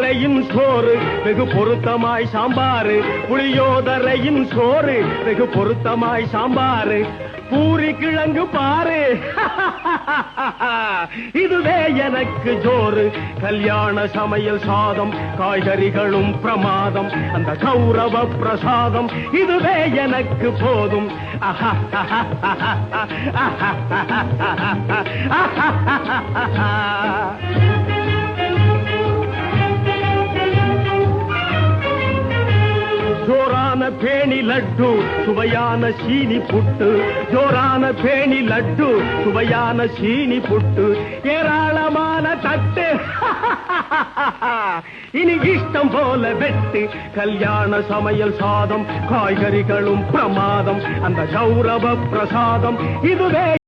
புளியோதரையின் சோறு வெகு பொருத்தமாய் சாம்பாரு, புளியோதரையின் சோறு வெகு பொருத்தமாய் சாம்பாரு, பூரி கிழங்கு பாரு இதுவே எனக்கு ஜோறு. கல்யாண சமையல் சாதம் காய்கறிகளும் பிரமாதம், அந்த கௌரவ பிரசாதம் இதுவே எனக்கு போதும். ஜோரான பேணி லட்டு சுவையான சீனி புட்டு, ஜோரான பேணி லட்டு சுவையான சீனி புட்டு, ஏராளமான தட்டு இனி இஷ்டம் போல வெட்டு. கல்யாண சமையல் சாதம் காய்கறிகளும் பிரமாதம், அந்த கௌரவ பிரசாதம் இதுவே